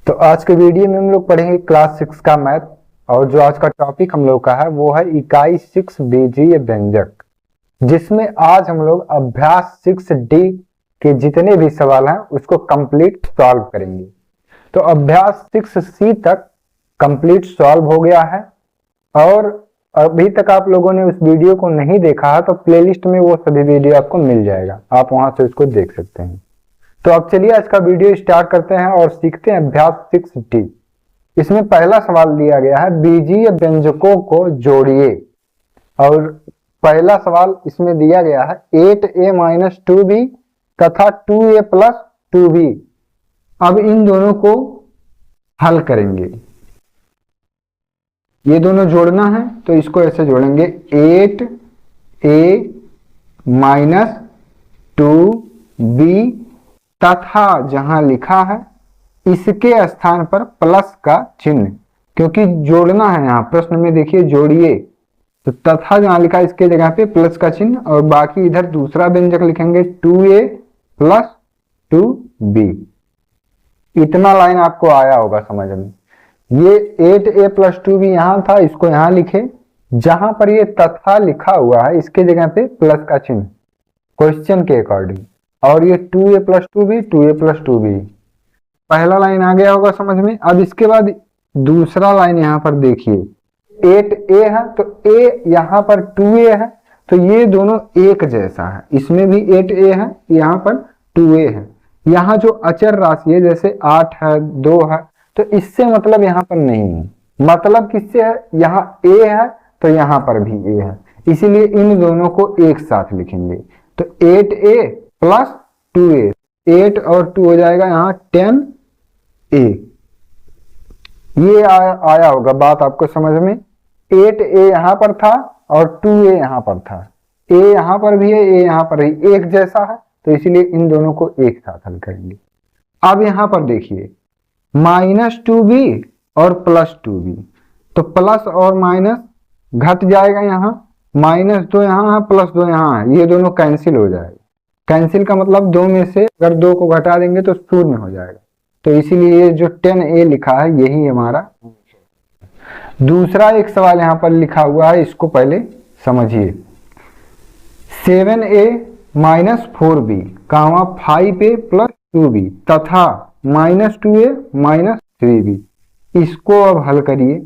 तो आज के वीडियो में हम लोग पढ़ेंगे क्लास 6 का मैथ। और जो आज का टॉपिक हम लोग का है वो है इकाई 6 बीजीय व्यंजक, जिसमें आज हम लोग अभ्यास 6D के जितने भी सवाल हैं उसको कंप्लीट सॉल्व करेंगे। तो अभ्यास 6C तक कंप्लीट सॉल्व हो गया है और अभी तक आप लोगों ने उस वीडियो को नहीं देखा है तो प्लेलिस्ट में वो सभी वीडियो आपको मिल जाएगा, आप वहां से उसको देख सकते हैं। तो अब चलिए आज का वीडियो स्टार्ट करते हैं और सीखते हैं अभ्यास 6D। इसमें पहला सवाल दिया गया है बीजीय व्यंजकों को जोड़िए, और पहला सवाल इसमें दिया गया है 8a - 2b तथा 2a + 2b। अब इन दोनों को हल करेंगे, ये दोनों जोड़ना है तो इसको ऐसे जोड़ेंगे 8a - 2b तथा जहां लिखा है इसके स्थान पर प्लस का चिन्ह, क्योंकि जोड़ना है। यहाँ प्रश्न में देखिए जोड़िए, तो तथा जहां लिखा है इसके जगह पे प्लस का चिन्ह, और बाकी इधर दूसरा व्यंजक लिखेंगे 2a + 2b। इतना लाइन आपको आया होगा समझ में। ये 8a + 2b यहां था, इसको यहां लिखे, जहां पर ये तथा लिखा हुआ है इसके जगह पे प्लस का चिन्ह क्वेश्चन के अकॉर्डिंग, और ये 2a + 2b 2a + 2b। पहला लाइन आ गया होगा समझ में। अब इसके बाद दूसरा लाइन यहाँ पर देखिए 8a है तो a यहाँ पर 2a है, तो ये दोनों एक जैसा है। इसमें भी 8a है, यहाँ पर 2a है। यहाँ जो अचर राशि है जैसे 8 है 2 है, तो इससे मतलब यहाँ पर नहीं है। मतलब किससे है, यहाँ a है तो यहाँ पर भी a है, इसीलिए इन दोनों को एक साथ लिखेंगे। तो 8a + 2a, 8 और 2 हो जाएगा यहाँ 10a। ये आया होगा बात आपको समझ में। 8a यहाँ पर था और 2a यहाँ पर था, a यहाँ पर भी है a यहाँ पर भी एक जैसा है, तो इसीलिए इन दोनों को एक साथ हल करेंगे। अब यहाँ पर देखिए -2b और +2b, तो प्लस और माइनस घट जाएगा, यहाँ -2 यहाँ है +2 यहाँ है, ये दोनों कैंसिल हो जाएगा। कैंसिल का मतलब 2 में से अगर 2 को घटा देंगे तो 0 हो जाएगा, तो इसीलिए ये जो 10a लिखा है यही हमारा। दूसरा एक सवाल यहाँ पर लिखा हुआ है, इसको पहले समझिए। 7a - 4b, 5a + 2b तथा -2a - 3b। इसको अब हल करिए।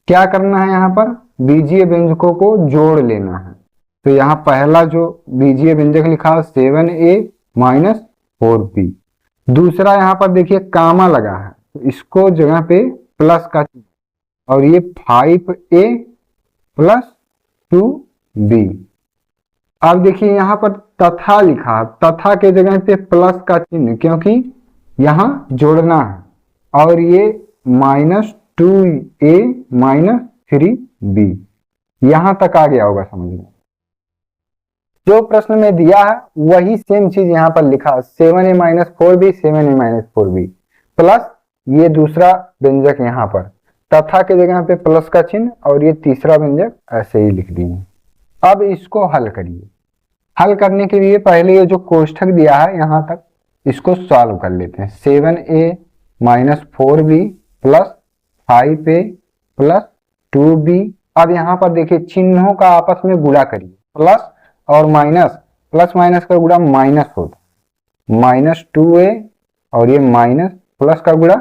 क्या करना है, यहाँ पर बीजीय व्यंजकों को जोड़ लेना है। तो यहाँ पहला जो बीजीय व्यंजक लिखा है 7a - 4b। दूसरा यहाँ पर देखिए कामा लगा है, तो इसको जगह पे प्लस का, और ये 5a + 2b। अब देखिए यहाँ पर तथा लिखा है, तथा के जगह पे प्लस का चिन्ह, क्योंकि यहाँ जोड़ना है, और ये -2a - 3b। यहां तक आ गया होगा समझ में। जो प्रश्न में दिया है वही सेम चीज यहाँ पर लिखा है 7a - 4b 7a - 4b plus ये दूसरा व्यंजक यहाँ पर तथा के जगह पे प्लस का चिन्ह, और ये तीसरा व्यंजक ऐसे ही लिख दिए। अब इसको हल करिए। हल करने के लिए पहले ये जो कोष्ठक दिया है यहाँ तक इसको सॉल्व कर लेते हैं। 7a - 4b + 5a + 2b। अब यहाँ पर देखिए चिन्हों का आपस में गुणा करिए, प्लस और माइनस, प्लस माइनस का गुणा माइनस होता है, -2a और ये माइनस प्लस का गुणा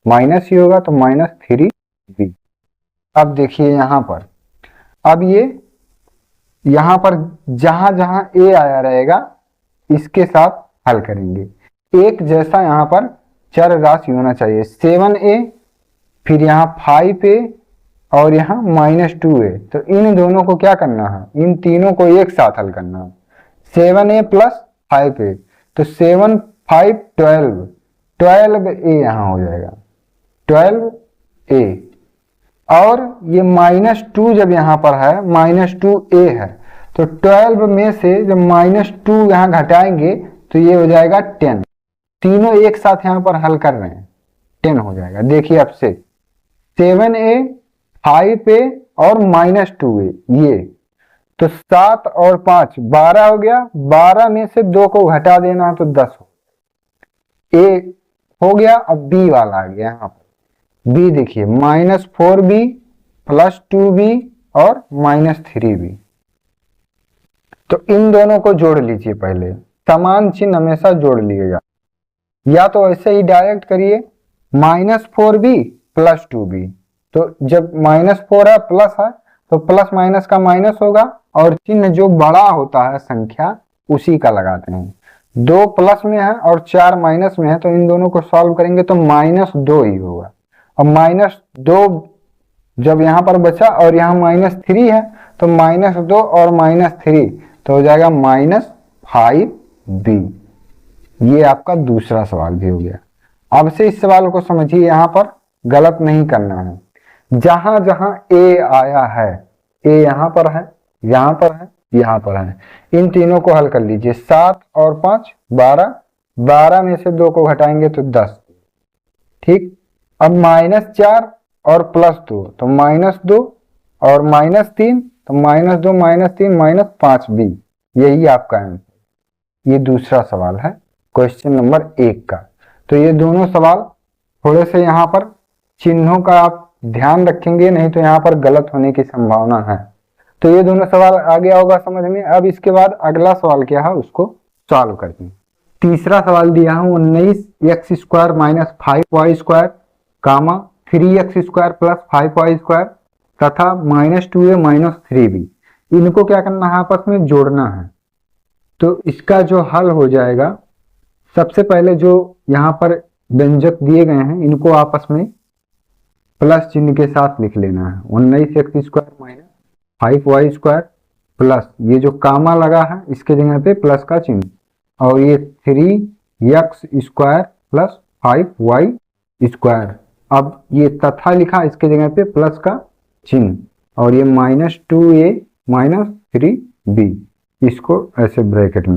माइनस ही होगा, तो -3b। अब देखिए यहाँ पर, अब ये यहाँ पर जहां जहां a आया रहेगा इसके साथ हल करेंगे। एक जैसा यहाँ पर चर राशि होना चाहिए। 7a, फिर यहाँ 5a और यहाँ -2a, तो इन दोनों को क्या करना है, इन तीनों को एक साथ हल करना है। 7a + 5a, तो 7 5 12, 12a यहाँ हो जाएगा 12a। और ये -2 जब यहाँ पर है, -2a है, तो 12 में से जब -2 यहाँ घटाएंगे तो ये हो जाएगा 10। तीनों एक साथ यहाँ पर हल कर रहे हैं, 10 हो जाएगा। देखिए अब से 7a 5a और -2a, ये तो 7 और 5 12 हो गया। 12 में से 2 को घटा देना तो 10 हो। a हो गया। अब बी वाला आ गया यहाँ पर। बी देखिए -4b +2b और -3b। तो इन दोनों को जोड़ लीजिए। पहले समान चिन्ह हमेशा जोड़ लिएगा, या तो ऐसे ही डायरेक्ट करिए -4b +2b। तो जब -4 है प्लस है तो प्लस माइनस का माइनस होगा, और चिन्ह जो बड़ा होता है संख्या उसी का लगाते हैं। 2 प्लस में है और 4 माइनस में है, तो इन दोनों को सॉल्व करेंगे तो -2 ही होगा। अब -2 जब यहाँ पर बचा और यहाँ -3 है तो -2 और -3 तो हो जाएगा -5b। ये आपका दूसरा सवाल भी हो गया। अब से इस सवाल को समझिए, यहाँ पर गलत नहीं करना है। जहां जहां ए आया है, ए यहाँ पर है, यहाँ पर है, यहाँ पर है, इन तीनों को हल कर लीजिए। 7 और 5 12, 12 में से 2 को घटाएंगे तो 10। ठीक। अब -4 और +2 तो -2 और -3 तो -2 -3 -5b। यही आपका आंसर। ये दूसरा सवाल है क्वेश्चन नंबर 1 का। तो ये दोनों सवाल थोड़े से यहाँ पर चिन्हों का आप ध्यान रखेंगे, नहीं तो यहाँ पर गलत होने की संभावना है। तो ये दोनों सवाल आ गया होगा समझ में। अब इसके बाद अगला सवाल क्या है उसको सॉल्व करते हैं। तीसरा सवाल दिया है 19x² -5y² कामा 3x² +5y² तथा -2a -3b। इनको क्या करना है, आपस में जोड़ना है। तो इसका जो हल हो जाएगा, सबसे पहले जो यहाँ पर व्यंजक दिए गए हैं इनको आपस में प्लस चिन्ह के साथ लिख लेना है। 19x² -5y² प्लस ये जो कामा लगा है इसके जगह पे प्लस का चिन्ह, और ये 3x² +5y²। अब ये तथा लिखा इसके जगह पे प्लस का चिन्ह, और ये -2a -3b, इसको ऐसे ब्रैकेट में।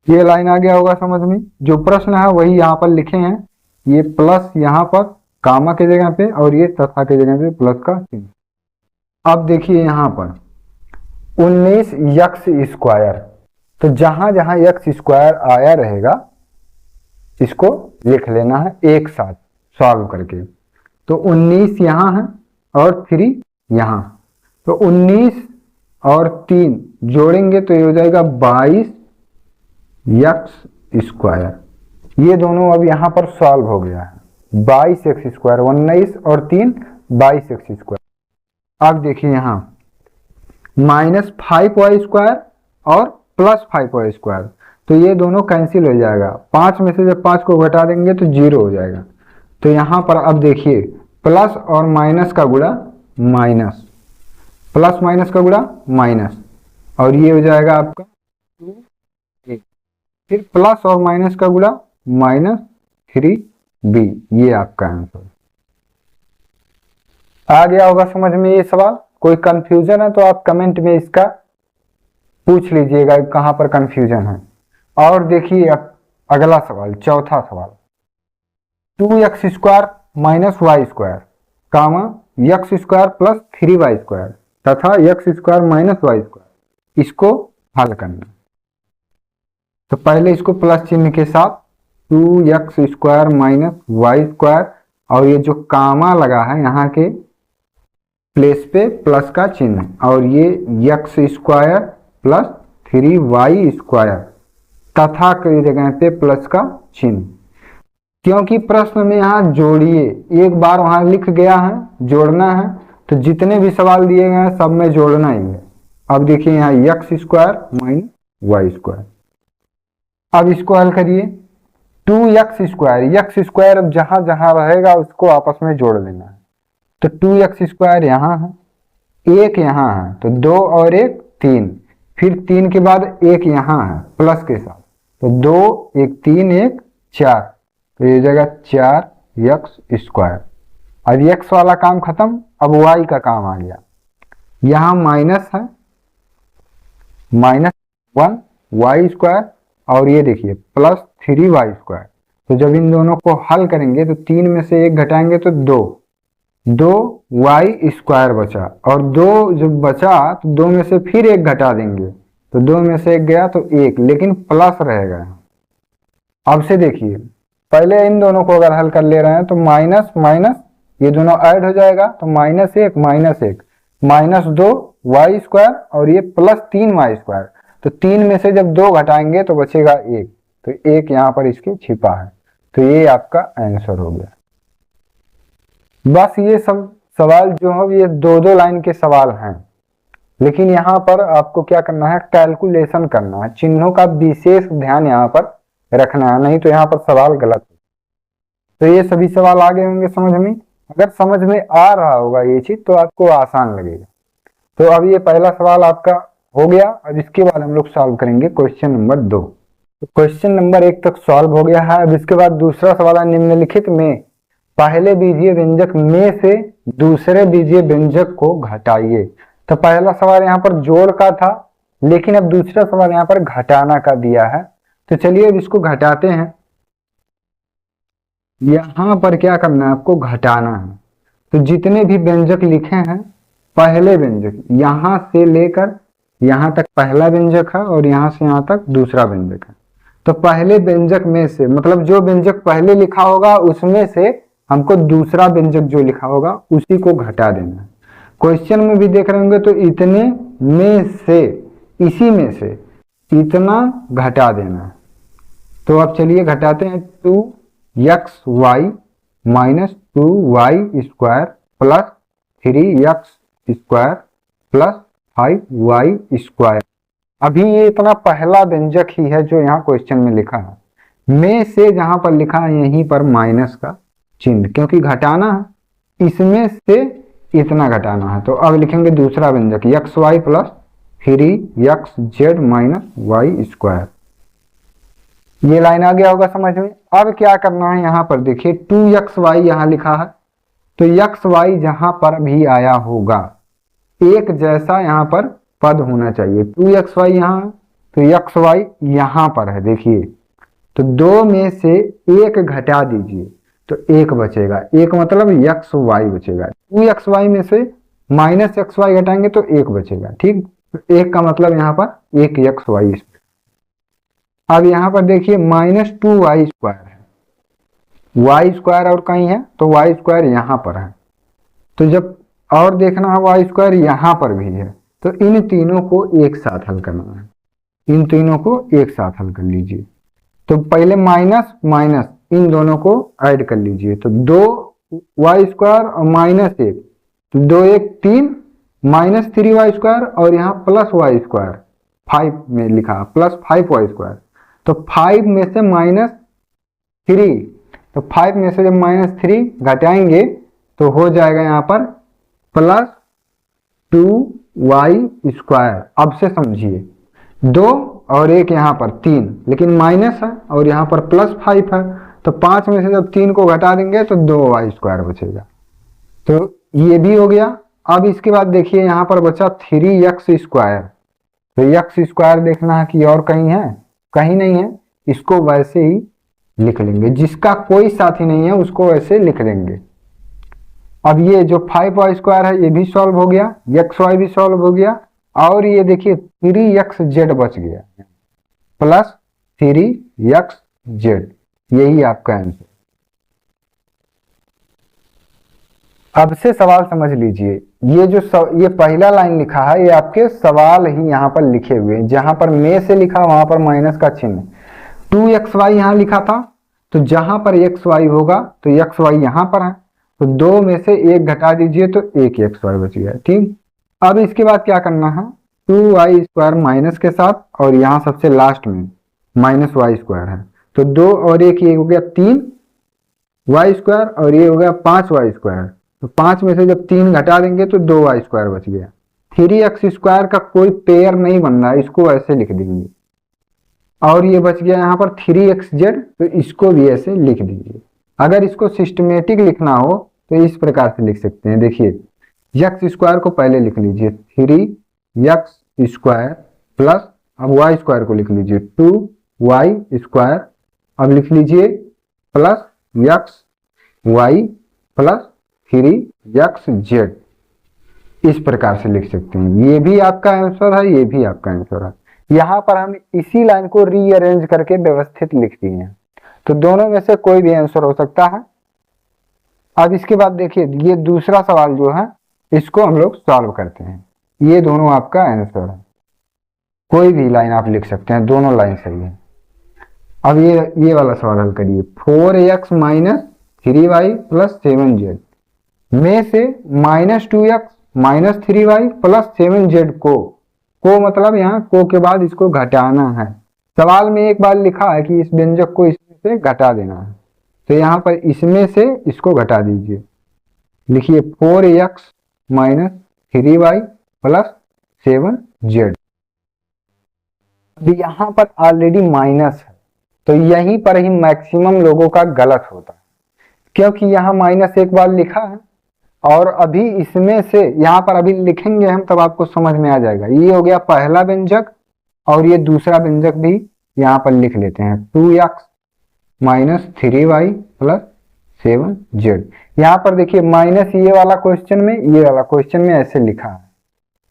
ये लाइन आ गया होगा समझ में। जो प्रश्न है वही यहाँ पर लिखे हैं। ये प्लस यहाँ पर कामा के जगह पे और ये तथा के जगह पे प्लस का चिन्ह। अब देखिए यहाँ पर 19x², तो जहां जहां x² आया रहेगा इसको लिख लेना है एक साथ सॉल्व करके। तो 19 यहाँ है और 3 यहाँ, तो 19 और 3 जोड़ेंगे तो ये हो जाएगा 22x²। ये दोनों अब यहाँ पर सॉल्व हो गया है। 22x², 19 और 3 22x²। अब देखिए यहाँ -5y² और +5y², तो ये दोनों कैंसिल हो जाएगा। 5 में से जब 5 को घटा देंगे तो 0 हो जाएगा। तो यहाँ पर अब देखिए प्लस और माइनस का गुणा माइनस, प्लस माइनस का गुणा माइनस, और ये हो जाएगा आपका 2a। फिर प्लस और माइनस का गुणा -3b। ये आपका आंसर आ गया होगा समझ में। ये सवाल कोई कंफ्यूजन है तो आप कमेंट में इसका पूछ लीजिएगा कहां पर कंफ्यूजन है। और देखिए अब अगला सवाल, चौथा सवाल, 2x² -y² कामा x² +3y² तथा x² -y², इसको हल करना। तो पहले इसको प्लस चिन्ह के साथ 2x² -y², और ये जो कामा लगा है यहाँ के प्लेस पे प्लस का चिन्ह, और ये x² +3y² तथा की जगह पे प्लस का चिन्ह। क्योंकि प्रश्न में यहाँ जोड़िए, एक बार वहां लिख गया है जोड़ना है, तो जितने भी सवाल दिए गए हैं सब में जोड़ना ही है। अब देखिए यहाँ x² -y²। अब इसको हल करिए। 2x², अब जहां जहां रहेगा उसको आपस में जोड़ लेना है। तो 2x² यहाँ है, 1 यहाँ है, तो 2 और 1 3, फिर 3 के बाद 1 यहाँ है प्लस के साथ, तो 2 1 3 1 4, तो ये जगह 4x²। अब x वाला काम खत्म, अब y का काम आ गया। यहाँ माइनस है, -1y², और ये देखिए +3y²। तो जब इन दोनों को हल करेंगे तो 3 में से 1 घटाएंगे तो 2y² बचा, और 2 जब बचा तो 2 में से फिर 1 घटा देंगे, तो 2 में से 1 गया तो 1, लेकिन प्लस रहेगा। अब से देखिए पहले इन दोनों को अगर हल कर ले रहे हैं तो माइनस माइनस ये दोनों ऐड हो जाएगा, तो माइनस एक -2 y² और ये +3 y²। तो 3 में से जब 2 घटाएंगे तो बचेगा 1, तो 1 यहाँ पर इसके छिपा है। तो ये आपका आंसर हो गया। बस ये सब सवाल जो है ये 2-2 लाइन के सवाल हैं, लेकिन यहाँ पर आपको क्या करना है, कैलकुलेशन करना है, चिन्हों का विशेष ध्यान यहाँ पर रखना है, नहीं तो यहाँ पर सवाल गलत है। तो ये सभी सवाल आ गए होंगे समझ में। अगर समझ में आ रहा होगा ये चीज तो आपको आसान लगेगा। तो अब ये पहला सवाल आपका हो गया। अब इसके बाद हम लोग सॉल्व करेंगे क्वेश्चन नंबर 2। तो क्वेश्चन नंबर 1 तक सॉल्व हो गया है। अब इसके बाद दूसरा सवाल है, निम्नलिखित में पहले बीजीय व्यंजक में से दूसरे बीजीय व्यंजक को घटाइए। तो पहला सवाल यहाँ पर जोड़ का था, लेकिन अब दूसरा सवाल यहाँ पर घटाना का दिया है। तो चलिए अब इसको घटाते हैं। यहाँ पर क्या करना है, आपको घटाना है। तो जितने भी व्यंजक लिखे हैं, पहले व्यंजक यहाँ से लेकर यहाँ तक पहला व्यंजक है और यहाँ से यहाँ तक दूसरा व्यंजक है। तो पहले व्यंजक में से मतलब जो व्यंजक पहले लिखा होगा उसमें से हमको दूसरा व्यंजक जो लिखा होगा उसी को घटा देना है। क्वेश्चन में भी देख रहे होंगे, तो इतने में से, इसी में से इतना घटा देना है। तो अब चलिए घटाते हैं। 2xy -2y² + 3x² + 5y²। अभी ये इतना पहला व्यंजक ही है जो यहाँ क्वेश्चन में लिखा है। में से जहां पर लिखा है यहीं पर माइनस का चिन्ह, क्योंकि घटाना है, इसमें से इतना घटाना है। तो अब लिखेंगे दूसरा व्यंजक xy + 3xz - y²। ये लाइन आ गया होगा समझ में। अब क्या करना है, यहाँ पर देखिए 2xy यहाँ लिखा है, तो xy जहां पर भी आया होगा एक जैसा यहाँ पर पद होना चाहिए। 2xy यहाँ, तो xy यहाँ पर है देखिए, तो 2 में से 1 घटा दीजिए तो 1 बचेगा। 1 मतलब xy बचेगा। 2xy में से -xy घटाएंगे तो 1 बचेगा, ठीक। तो 1 का मतलब यहाँ पर 1xy। अब यहाँ पर देखिए -2y² है, y² और कहीं है तो y² यहाँ पर है। तो जब और देखना है y² यहाँ पर भी है, तो इन तीनों को एक साथ हल करना है। इन तीनों को एक साथ हल कर लीजिए। तो पहले माइनस माइनस इन दोनों को ऐड कर लीजिए, तो 2y² और -1, तो 2 1 3 -3y² और यहाँ +y², 5 में लिखा +5y²। तो 5 में से -3, तो 5 में से जब -3 घटाएंगे तो हो जाएगा यहाँ पर +2y²। अब से समझिए, 2 और 1 यहाँ पर 3, लेकिन माइनस है और यहाँ पर +5 है, तो 5 में से जब 3 को घटा देंगे तो 2y² बचेगा। तो ये भी हो गया। अब इसके बाद देखिए यहाँ पर बचा 3x²। तो x² देखना है कि और कहीं है, कहीं नहीं है, इसको वैसे ही लिख लेंगे। जिसका कोई साथी नहीं है उसको वैसे लिख देंगे। अब ये जो 5y² है ये भी सॉल्व हो गया, xy भी सॉल्व हो गया, और ये देखिए 3xz बच गया, +3xz। यही आपका आंसर। अब से सवाल समझ लीजिए। ये जो ये पहला लाइन लिखा है ये आपके सवाल ही यहाँ पर लिखे हुए हैं। जहां पर में से लिखा वहां पर माइनस का चिन्ह। 2xy यहाँ लिखा था, तो जहां पर xy होगा तो xy यहाँ पर है, तो 2 में से 1 घटा दीजिए तो 1 xy बच गया, ठीक। अब इसके बाद क्या करना है, 2y² माइनस के साथ, और यहाँ सबसे लास्ट में -y² है, तो 2 और 1 ये हो गया 3y² और ये हो गया 5y²। तो 5 में से जब 3 घटा देंगे तो 2y² बच गया। 3x² का कोई पेयर नहीं बन रहा है, इसको ऐसे लिख देंगे। और ये बच गया यहाँ पर 3xz, तो इसको भी ऐसे लिख दीजिए। अगर इसको सिस्टमेटिक लिखना हो तो इस प्रकार से लिख सकते हैं। देखिए x² को पहले लिख लीजिए 3x² प्लस, अब y² को लिख लीजिए 2y², अब लिख लीजिए प्लस xy प्लस 3xz। इस प्रकार से लिख सकते हैं। ये भी आपका आंसर है, ये भी आपका आंसर है। यहाँ पर हम इसी लाइन को रीअरेंज करके व्यवस्थित लिख दिए हैं। तो दोनों में से कोई भी आंसर हो सकता है। अब इसके बाद देखिए ये दूसरा सवाल जो है इसको हम लोग सॉल्व करते हैं। ये दोनों आपका आंसर है, कोई भी लाइन आप लिख सकते हैं, दोनों लाइन सही है। अब ये वाला सवाल हल करिए। 4x minus 3y plus 7z में से -2x minus 3y plus 7z को मतलब यहाँ को के बाद इसको घटाना है। सवाल में एक बार लिखा है कि इस व्यंजक को इसमें से घटा देना है, तो यहाँ पर इसमें से इसको घटा दीजिए। लिखिए 4x minus 3y plus 7z। यहाँ पर ऑलरेडी माइनस है, तो यहीं पर ही मैक्सिमम लोगों का गलत होता है, क्योंकि यहाँ माइनस एक बार लिखा है और अभी इसमें से यहाँ पर अभी लिखेंगे हम तब आपको समझ में आ जाएगा। ये हो गया पहला व्यंजक और ये दूसरा व्यंजक भी यहाँ पर लिख लेते हैं। 2x minus 3y plus 7z। यहाँ पर देखिए माइनस ये वाला क्वेश्चन में ऐसे लिखा है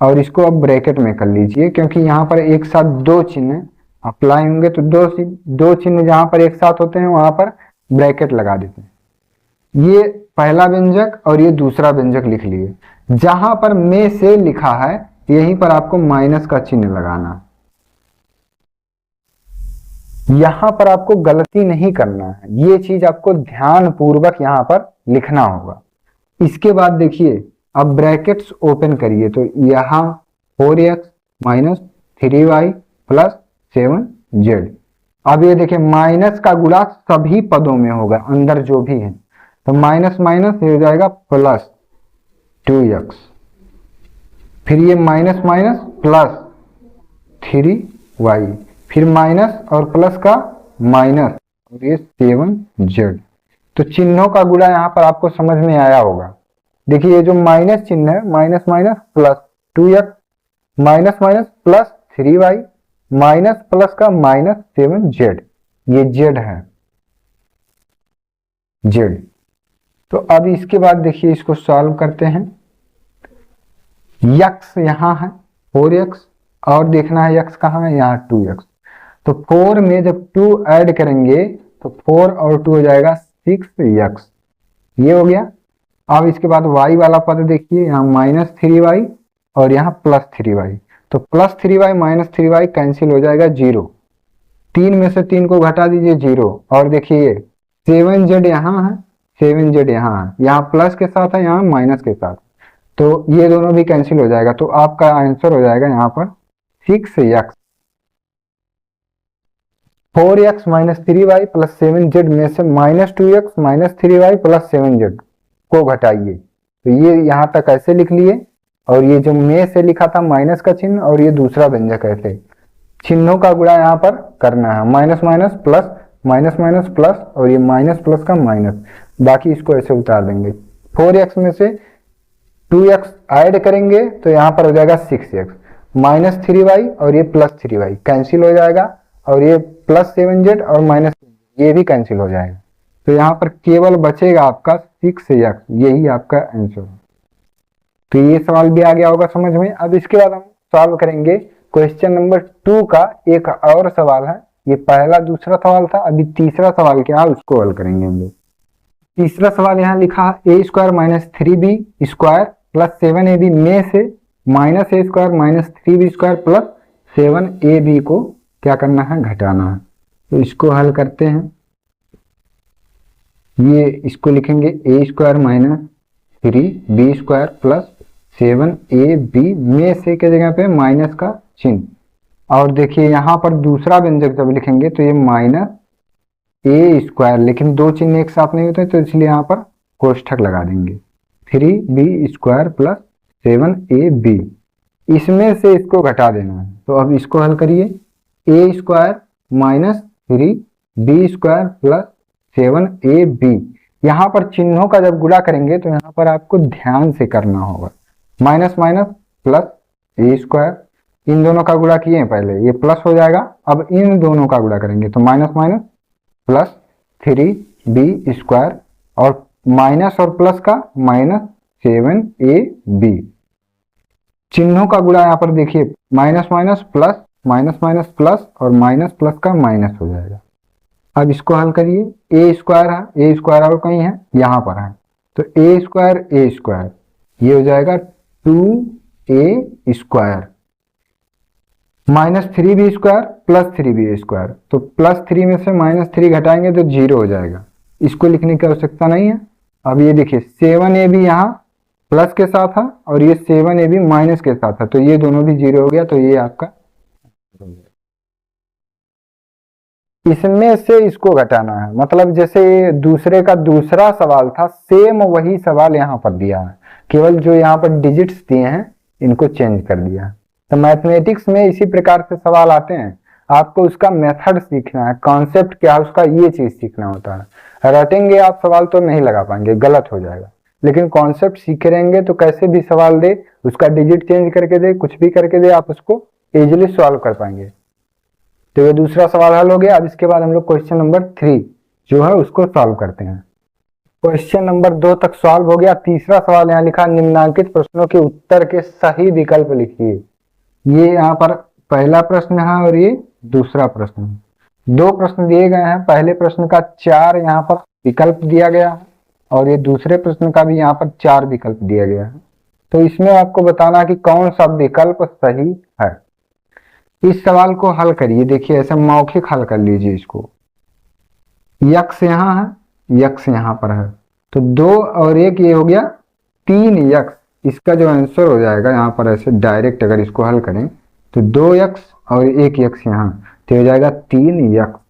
और इसको अब ब्रैकेट में कर लीजिए, क्योंकि यहाँ पर एक साथ दो चिन्ह अप्लाई होंगे, तो दो चिन्ह जहाँ पर एक साथ होते हैं वहां पर ब्रैकेट लगा देते हैं। ये पहला व्यंजक और ये दूसरा व्यंजक लिख लिए। जहां पर में से लिखा है यहीं पर आपको माइनस का चिन्ह लगाना है। यहां पर आपको गलती नहीं करना है, ये चीज आपको ध्यान पूर्वक यहां पर लिखना होगा। इसके बाद देखिए अब ब्रैकेट्स ओपन करिए, तो यहां 4x minus 3y plus 7z। अब ये देखिए माइनस का गुणा सभी पदों में होगा, अंदर जो भी है, तो माइनस माइनस हो जाएगा प्लस 2x, फिर ये माइनस माइनस प्लस 3y, फिर माइनस और प्लस का माइनस और ये 7z। तो चिन्हों का गुणा यहाँ पर आपको समझ में आया होगा। देखिए ये जो माइनस चिन्ह है, minus minus plus 2x, minus minus plus 3y, minus plus का माइनस 7z, ये z है, z। तो अब इसके बाद देखिए इसको सॉल्व करते हैं। x यहाँ है 4x और देखना है x कहाँ है, यहाँ 2x। तो 4 में जब 2 ऐड करेंगे तो 4 और 2 हो जाएगा 6x, ये हो गया। अब इसके बाद y वाला पद देखिए, यहाँ माइनस 3y और यहाँ प्लस 3y, तो plus 3y minus 3y cancel हो जाएगा 0। 3 में से 3 को घटा दीजिए 0। और देखिए 7z यहाँ है, 7z यहाँ है, यहाँ प्लस के साथ है, यहाँ माइनस के साथ, तो ये दोनों भी कैंसिल हो जाएगा। तो आपका आंसर हो जाएगा यहाँ पर 6x। 4x minus 3y plus 7z में से minus 2x minus 3y plus 7z को घटाइए। तो ये यहाँ तक ऐसे लिख लिए, और ये जो में से लिखा था माइनस का चिन्ह और ये दूसरा व्यंजक ऐसे चिन्हों का गुणा यहाँ पर करना है। Minus minus plus, minus minus plus और ये माइनस प्लस का माइनस, बाकी इसको ऐसे उतार देंगे। 4x में से 2x ऐड करेंगे तो यहाँ पर हो जाएगा 6x, माइनस 3y और ये प्लस 3y कैंसिल हो जाएगा, और ये प्लस 7z और माइनस ये भी कैंसिल हो जाएगा। तो यहाँ पर केवल बचेगा आपका 6x, यही आपका आंसर है। तो ये सवाल भी आ गया होगा समझ में। अब इसके बाद हम सॉल्व करेंगे क्वेश्चन नंबर 2 का एक और सवाल है। ये पहला दूसरा सवाल था, अभी तीसरा सवाल क्या है उसको हल करेंगे हम लोग। तीसरा सवाल यहाँ लिखा है a² minus 3b² plus 7ab में से minus a² minus 3b² plus 7ab को क्या करना है, घटाना है। तो इसको हल करते हैं। ये इसको लिखेंगे a² minus 3b² plus 7ab में से के जगह पे माइनस का चिन्ह। और देखिए यहाँ पर दूसरा व्यंजक जब लिखेंगे तो ये माइनस a², लेकिन दो चिन्ह एक साथ नहीं होते तो इसलिए यहाँ पर कोष्ठक लगा देंगे। 3b² प्लस 7ab, इसमें से इसको घटा देना है। तो अब इसको हल करिए। a² minus 3b² plus 7ab, यहाँ पर चिन्हों का जब गुणा करेंगे तो यहाँ पर आपको ध्यान से करना होगा। माइनस माइनस प्लस a², इन दोनों का गुणा किए हैं पहले, ये प्लस हो जाएगा। अब इन दोनों का गुणा करेंगे तो माइनस माइनस प्लस 3b² और माइनस और प्लस का माइनस 7ab। चिन्हों का गुणा यहाँ पर देखिए minus minus plus, minus minus plus और माइनस प्लस का माइनस हो जाएगा। अब इसको हल करिए, ए स्क्वायर है, ए स्क्वायर और कहीं है, यहाँ पर है, तो ए स्क्वायर ये हो जाएगा 2a square minus 3b square plus 3b square, तो प्लस 3 में से माइनस 3 घटाएंगे तो 0 हो जाएगा, इसको लिखने की आवश्यकता नहीं है। अब ये देखिए 7ab यहाँ प्लस के साथ है और ये 7ab माइनस के साथ है, तो ये दोनों भी 0 हो गया, तो ये आपका इसमें से इसको घटाना है, मतलब जैसे दूसरे का दूसरा सवाल था, सेम वही सवाल यहाँ पर दिया है, केवल जो यहाँ पर डिजिट्स दिए हैं इनको चेंज कर दिया। तो मैथमेटिक्स में इसी प्रकार से सवाल आते हैं, आपको उसका मेथड सीखना है, कॉन्सेप्ट क्या है उसका, ये चीज सीखना होता है। रटेंगे आप सवाल तो नहीं लगा पाएंगे, गलत हो जाएगा, लेकिन कॉन्सेप्ट सीख रहेंगे तो कैसे भी सवाल दे, उसका डिजिट चेंज करके दे, कुछ भी करके दे, आप उसको इजिली सॉल्व कर पाएंगे। तो ये दूसरा सवाल हल हो गया। अब इसके बाद हम लोग क्वेश्चन नंबर 3 जो है उसको सॉल्व करते हैं। क्वेश्चन नंबर 2 तक सॉल्व हो गया। तीसरा सवाल यहाँ लिखा, निम्नलिखित प्रश्नों के उत्तर के सही विकल्प लिखिए। ये यहाँ पर पहला प्रश्न है और ये दूसरा प्रश्न है। 2 प्रश्न दिए गए हैं, पहले प्रश्न का 4 यहाँ पर विकल्प दिया गया है और ये दूसरे प्रश्न का भी यहाँ पर 4 विकल्प दिया गया है। तो इसमें आपको बताना कि कौन सा विकल्प सही है। इस सवाल को हल करिए, देखिए ऐसे मौखिक हल कर लीजिए इसको। यक्स यहाँ है, यक्स यहाँ पर है, तो 2 और 1 ये हो गया 3 यक्स। इसका जो आंसर हो जाएगा यहाँ पर ऐसे डायरेक्ट अगर इसको हल करें तो 2 यक्स और 1 यक्स यहाँ, तो हो जाएगा 3 यक्स।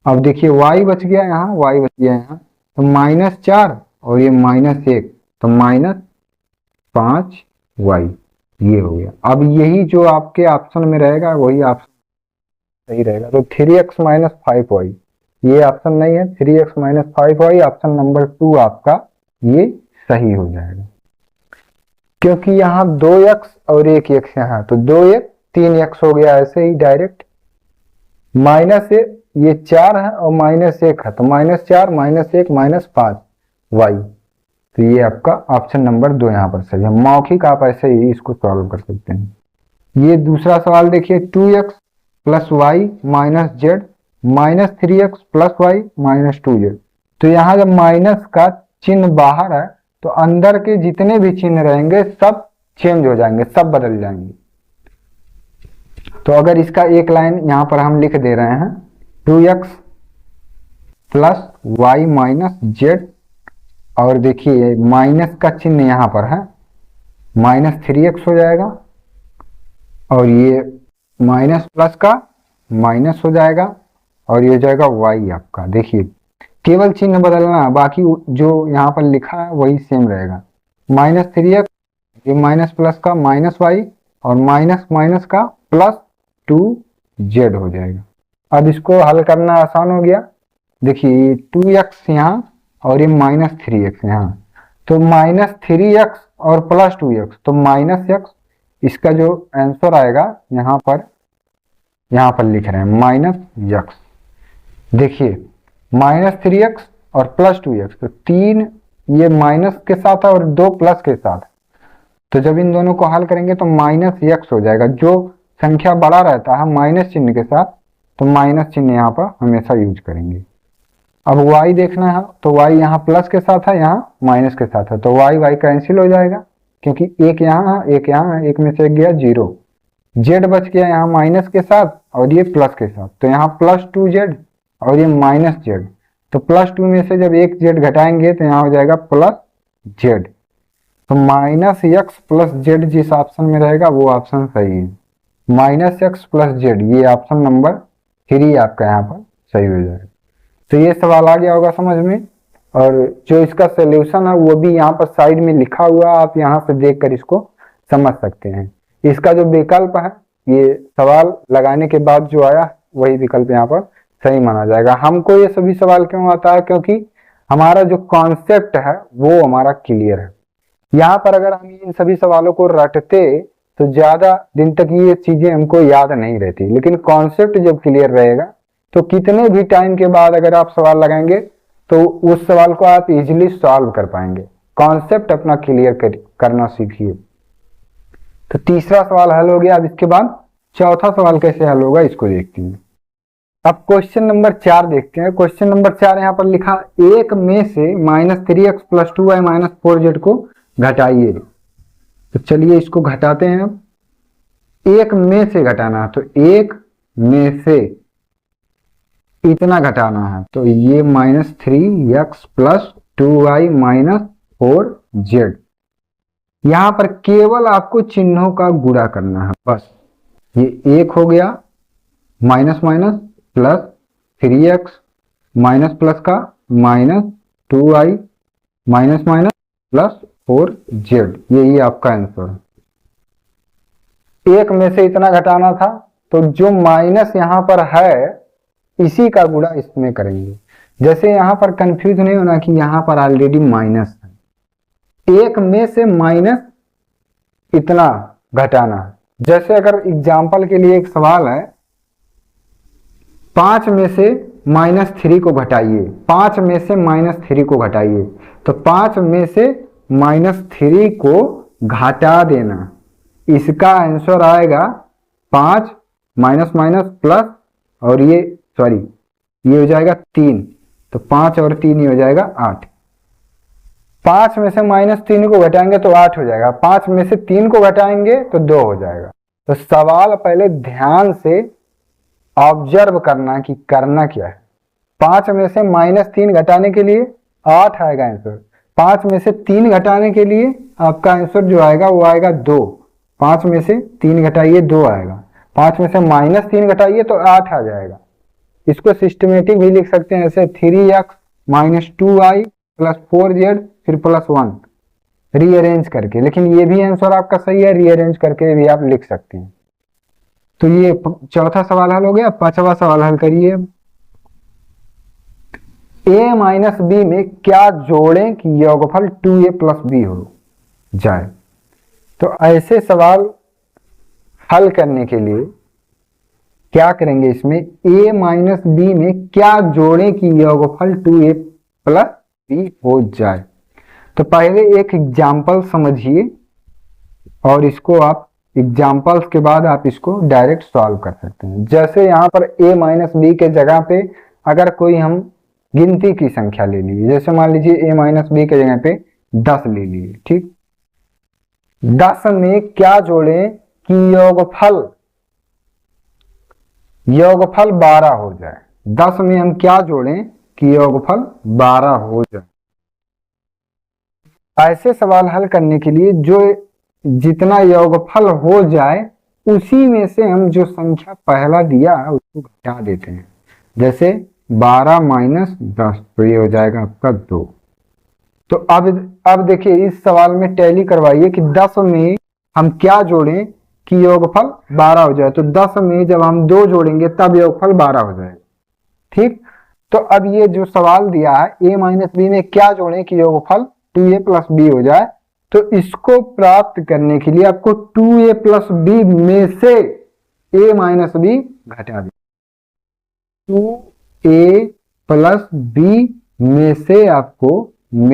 अब देखिए y बच गया यहाँ, y बच गया यहाँ, तो -4 और ये -1, तो -5y ये हो गया। अब यही जो आपके ऑप्शन में रहेगा वही ऑप्शन सही रहेगा, तो 3x - 5y ये ऑप्शन नहीं है, 3x - 5y ऑप्शन नंबर 2 आपका ये सही हो जाएगा, क्योंकि यहाँ 2x और 1 x यहाँ, तो 2x 3x हो गया ऐसे ही डायरेक्ट। माइनस ये 4 है और -1 है, तो -4 -1 -5y, तो ये आपका ऑप्शन नंबर 2 यहाँ पर सही है। मौखिक आप ऐसे ही इसको सॉल्व कर सकते हैं। ये दूसरा सवाल देखिए, 2x + y - z -3x + y - 2z, तो यहाँ जब माइनस का चिन्ह बाहर है तो अंदर के जितने भी चिन्ह रहेंगे सब चेंज हो जाएंगे, सब बदल जाएंगे। तो अगर इसका एक लाइन यहाँ पर हम लिख दे रहे हैं, 2x + y - z, और देखिए माइनस का चिन्ह यहाँ पर है, -3x हो जाएगा, और ये माइनस प्लस का माइनस हो जाएगा, और ये हो जाएगा y आपका। देखिए केवल चिन्ह बदलना है, बाकी जो यहाँ पर लिखा है वही सेम रहेगा। -3x, ये माइनस प्लस का -y, और माइनस का +2z हो जाएगा। अब इसको हल करना आसान हो गया। देखिए 2x यहाँ और ये -3x यहाँ, तो -3x और +2x, तो -x, इसका जो आंसर आएगा यहाँ पर लिख रहे हैं -x। देखिए -3x और +2x, तो 3 ये माइनस के साथ है और 2 प्लस के साथ, तो जब इन दोनों को हल करेंगे तो -x हो जाएगा। जो संख्या बड़ा रहता है माइनस चिन्ह के साथ, तो माइनस चिन्ह यहाँ पर हमेशा यूज करेंगे। अब y देखना है, तो y यहाँ प्लस के साथ है, यहाँ माइनस के साथ है, तो y कैंसिल हो जाएगा, क्योंकि एक यहाँ है एक यहाँ है, एक में से एक गया 0। z बच गया यहाँ माइनस के साथ और ये प्लस के साथ, तो यहाँ +2z और ये -z, तो +2 में से जब एक z घटाएंगे तो यहाँ हो जाएगा +z, तो -x + z जिस ऑप्शन में रहेगा वो ऑप्शन सही है। -x + z ये ऑप्शन नंबर 3 आपका यहाँ पर सही हो जाएगा। तो ये सवाल आ गया होगा समझ में, और जो इसका सोल्यूशन है वो भी यहाँ पर साइड में लिखा हुआ, आप यहाँ से देखकर इसको समझ सकते हैं। इसका जो विकल्प है, ये सवाल लगाने के बाद जो आया वही विकल्प यहाँ पर सही माना जाएगा। हमको ये सभी सवाल क्यों आता है, क्योंकि हमारा जो कॉन्सेप्ट है वो हमारा क्लियर है। यहाँ पर अगर हम इन सभी सवालों को रटते तो ज्यादा दिन तक ये चीजें हमको याद नहीं रहती, लेकिन कॉन्सेप्ट जब क्लियर रहेगा तो कितने भी टाइम के बाद अगर आप सवाल लगाएंगे तो उस सवाल को आप इजीली सॉल्व कर पाएंगे। कॉन्सेप्ट अपना क्लियर करना सीखिए। तो तीसरा सवाल हल हो गया। अब इसके बाद चौथा सवाल कैसे हल होगा इसको देखते हैं। अब क्वेश्चन नंबर 4 देखते हैं। क्वेश्चन नंबर 4 यहाँ पर लिखा, एक में से -3x + 2y - 4z को घटाइए। तो चलिए इसको घटाते हैं। अब एक में से घटाना है, तो एक में से इतना घटाना है, तो ये -3x + 2y - 4z। यहां पर केवल आपको चिन्हों का गुणा करना है बस। ये एक हो गया, minus minus plus 3x, minus plus का -2y, minus minus plus 4z। यही आपका आंसर है। एक में से इतना घटाना था, तो जो माइनस यहां पर है इसी का गुणा इसमें करेंगे। जैसे यहां पर कंफ्यूज नहीं होना कि यहां पर ऑलरेडी माइनस है। एक में से माइनस इतना घटाना है। जैसे अगर एग्जाम्पल के लिए एक सवाल है, 5 में से -3 को घटाइए, 5 में से -3 को घटाइए, तो 5 में से -3 को घटा देना, इसका आंसर आएगा 5 माइनस माइनस प्लस, और ये सॉरी ये हो जाएगा 3, तो 5 और 3 ये हो जाएगा 8। 5 में से -3 को घटाएंगे तो 8 हो जाएगा, 5 में से 3 को घटाएंगे तो 2 हो जाएगा। तो सवाल पहले ध्यान से ऑब्जर्व करना कि करना क्या है। 5 में से -3 घटाने के लिए 8 आएगा आंसर, 5 में से 3 घटाने के लिए आपका आंसर जो आएगा वो आएगा 2। 5 में से 3 घटाइए 2 आएगा, 5 में से -3 घटाइए तो 8 आ जाएगा। इसको सिस्टमेटिक भी लिख सकते हैं ऐसे, 3x - 2y + 4z फिर +1 रीअरेंज करके। लेकिन ये भी आंसर आपका सही है, रीअरेंज करके भी आप लिख सकते हैं। तो ये चौथा सवाल हल हो गया। पांचवा सवाल हल करिए। a - b में क्या जोड़ें कि योगफल 2a + b हो जाए। तो ऐसे सवाल हल करने के लिए क्या करेंगे, इसमें a - b में क्या जोड़ें कि योगफल 2a + b हो जाए। तो पहले एक एग्जाम्पल समझिए और इसको आप एग्जाम्पल्स के बाद आप इसको डायरेक्ट सॉल्व कर सकते हैं। जैसे यहाँ पर a - b के जगह पे अगर कोई हम गिनती की संख्या ले लीजिए, जैसे मान लीजिए a - b के जगह पे 10 ले लीजिए, ठीक। 10 में क्या जोड़ें कि योगफल 12 हो जाए। 10 में हम क्या जोड़ें कि योगफल 12 हो जाए। ऐसे सवाल हल करने के लिए जो जितना योगफल हो जाए उसी में से हम जो संख्या पहला दिया है उसको घटा देते हैं। जैसे 12 - 10, तो ये हो जाएगा आपका 2। तो अब देखिए इस सवाल में टैली करवाइए कि 10 में हम क्या जोड़ें कि योगफल 12 हो जाए। तो 10 में जब हम 2 जोड़ेंगे तब योगफल 12 हो जाएगा, ठीक। तो अब ये जो सवाल दिया है a - b में क्या जोड़ें कि योगफल 2a + b हो जाए, तो इसको प्राप्त करने के लिए आपको 2a + b में से a - b घटा दें। 2a + b में से आपको a -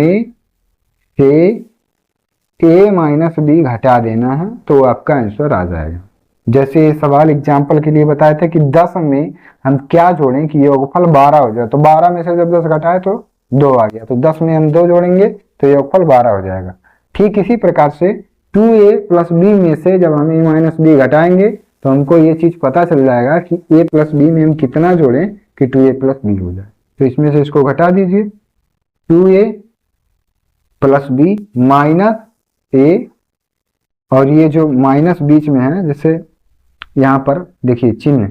b घटा देना है, तो आपका आंसर आ जाएगा। जैसे सवाल एग्जाम्पल के लिए बताए थे कि 10 में हम क्या जोड़ें कि योगफल 12 हो जाए। तो 12 में से जब 10 घटाए तो 2 आ गया, तो 10 में हम 2 जोड़ेंगे तो योगफल 12 हो जाएगा। ठीक इसी प्रकार से 2a + b में से जब हम a - b घटाएंगे तो हमको ये चीज पता चल जाएगा कि a + b में हम कितना जोड़ें कि 2a + b हो जाए। तो इसमें से इसको घटा दीजिए, 2a + b - a, और ये जो माइनस बीच में है, जैसे यहां पर देखिए चिन्ह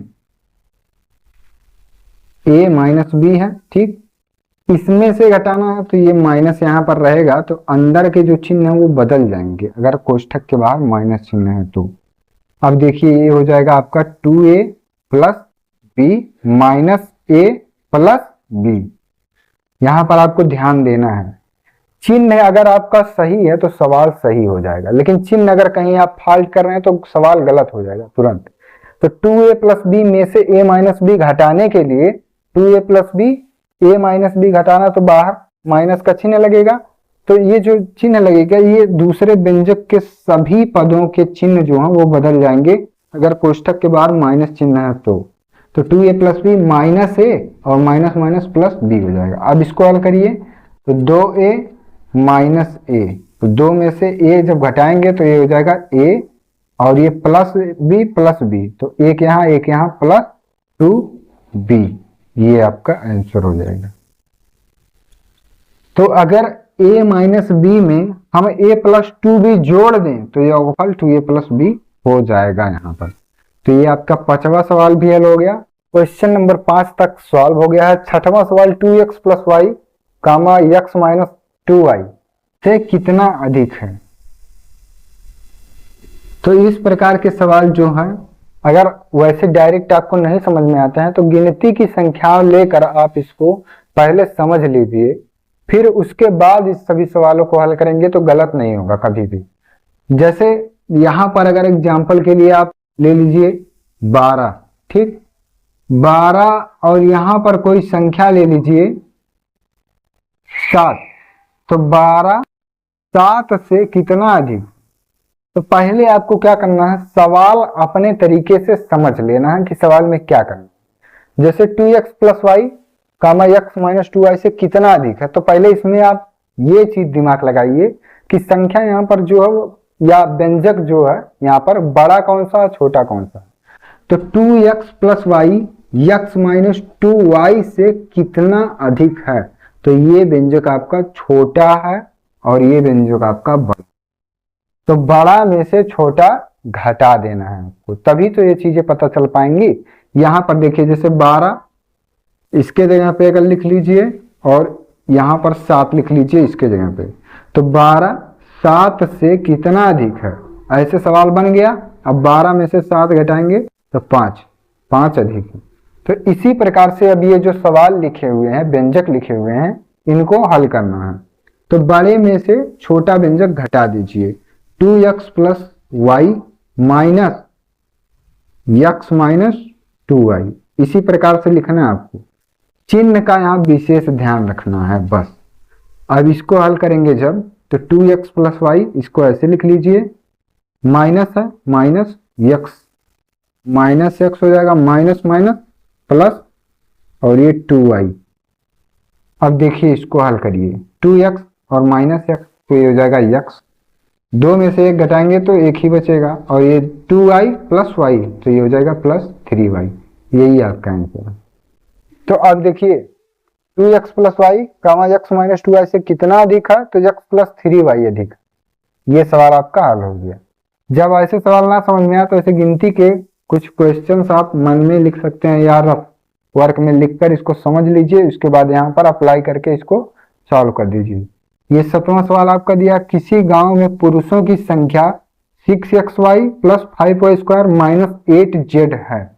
a - b है, ठीक। इसमें से घटाना है तो ये माइनस यहाँ पर रहेगा, तो अंदर के जो चिन्ह है वो बदल जाएंगे अगर कोष्ठक के बाहर माइनस चिन्ह है तो। अब देखिए ये हो जाएगा आपका 2a + b - a + b। यहां पर आपको ध्यान देना है, चिन्ह अगर आपका सही है तो सवाल सही हो जाएगा, लेकिन चिन्ह अगर कहीं आप फाल्ट कर रहे हैं तो सवाल गलत हो जाएगा तुरंत। तो 2a + b में से a - b घटाने के लिए 2a + b, a - b घटाना तो बाहर माइनस का चिन्ह लगेगा, तो ये जो चिन्ह लगेगा ये दूसरे व्यंजक के सभी पदों के चिन्ह जो हैं वो बदल जाएंगे अगर कोष्ठक के बाहर माइनस चिन्ह है तो। तो 2a प्लस बी माइनस ए और माइनस माइनस प्लस बी हो जाएगा। अब इसको हल करिए तो 2a माइनस ए, तो 2 में से a जब घटाएंगे तो ये हो जाएगा a और ये प्लस बी, तो एक यहाँ प्लस 2b, ये आपका आंसर हो जाएगा। तो अगर a माइनस बी में हम a प्लस 2b जोड़ दें तो ये योगफल 2a प्लस बी हो जाएगा यहाँ पर। तो ये आपका 5वां सवाल भी हल हो गया। क्वेश्चन नंबर 5 तक सॉल्व हो गया है। 6वां सवाल 2x प्लस वाई कामा x माइनस 2y से कितना अधिक है। तो इस प्रकार के सवाल जो हैं, अगर वैसे डायरेक्ट आपको नहीं समझ में आते हैं तो गिनती की संख्या लेकर आप इसको पहले समझ लीजिए, फिर उसके बाद इस सभी सवालों को हल करेंगे तो गलत नहीं होगा कभी भी। जैसे यहां पर अगर एग्जांपल के लिए आप ले लीजिए 12, ठीक, 12 और यहां पर कोई संख्या ले लीजिए 7, तो 12 7 से कितना अधिक। तो पहले आपको क्या करना है, सवाल अपने तरीके से समझ लेना है कि सवाल में क्या करना है। जैसे 2x प्लस वाई कामा x माइनस 2y से कितना अधिक है, तो पहले इसमें आप ये चीज दिमाग लगाइए कि संख्या यहाँ पर जो है या व्यंजक जो है यहाँ पर बड़ा कौन सा छोटा कौन सा। तो 2x plus Y x minus 2y से कितना अधिक है, तो ये व्यंजक आपका छोटा है और ये व्यंजक आपका बड़ा। तो बड़ा में से छोटा घटा देना है आपको, तभी तो ये चीजें पता चल पाएंगी। यहां पर देखिए जैसे 12 इसके जगह पे अगर लिख लीजिए और यहां पर 7 लिख लीजिए इसके जगह पे, तो 12 7 से कितना अधिक है, ऐसे सवाल बन गया। अब 12 में से 7 घटाएंगे तो 5 अधिक है। तो इसी प्रकार से अब ये जो सवाल लिखे हुए हैं, व्यंजक लिखे हुए हैं, इनको हल करना है। तो बड़े में से छोटा व्यंजक घटा दीजिए, 2x plus y minus x minus 2y, इसी प्रकार से लिखना है आपको। चिन्ह का यहाँ विशेष ध्यान रखना है बस। अब इसको हल करेंगे जब, तो 2x प्लस वाई इसको ऐसे लिख लीजिए, माइनस है माइनस x हो जाएगा, माइनस माइनस प्लस और ये 2y। अब देखिए इसको हल करिए, 2x और माइनस x तो ये हो जाएगा x, 2 में से 1 घटाएंगे तो 1 ही बचेगा, और ये 2y प्लस y तो ये हो जाएगा प्लस 3y, यही आपका आंसर है। तो अब देखिए 2x प्लस वाई कामा x माइनस 2y से कितना अधिक है, तो x प्लस 3y अधिक। ये सवाल आपका हल हो गया। जब ऐसे सवाल ना समझ में आए तो ऐसे गिनती के कुछ क्वेश्चंस आप मन में लिख सकते हैं या रफ वर्क में लिखकर इसको समझ लीजिए, उसके बाद यहाँ पर अप्लाई करके इसको सॉल्व कर दीजिए। ये 7वां सवाल आपका दिया, किसी गांव में पुरुषों की संख्या 6xy plus 5y square minus 8z है,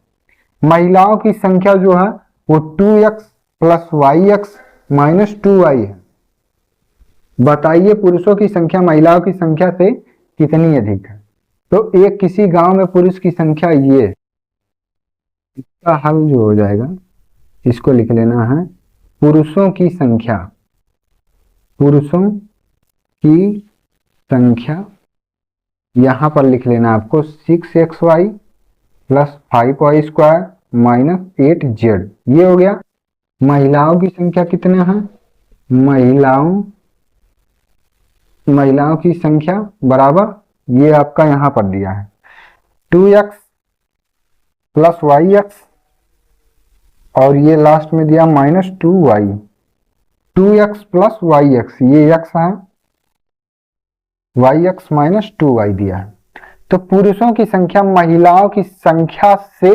महिलाओं की संख्या जो है वो 2x plus yx minus 2y है। बताइए पुरुषों की संख्या महिलाओं की संख्या से कितनी अधिक है। तो एक किसी गांव में पुरुष की संख्या ये, इसका हल जो हो जाएगा इसको लिख लेना है, पुरुषों की संख्या यहां पर लिख लेना आपको 6xy plus 5y square minus 8z, ये हो गया। महिलाओं की संख्या कितना है, महिलाओं की संख्या बराबर ये आपका यहां पर दिया है 2x प्लस yx और ये लास्ट में दिया minus 2y, 2x plus yx, ये x है, yx माइनस 2y दिया है। तो पुरुषों की संख्या महिलाओं की संख्या से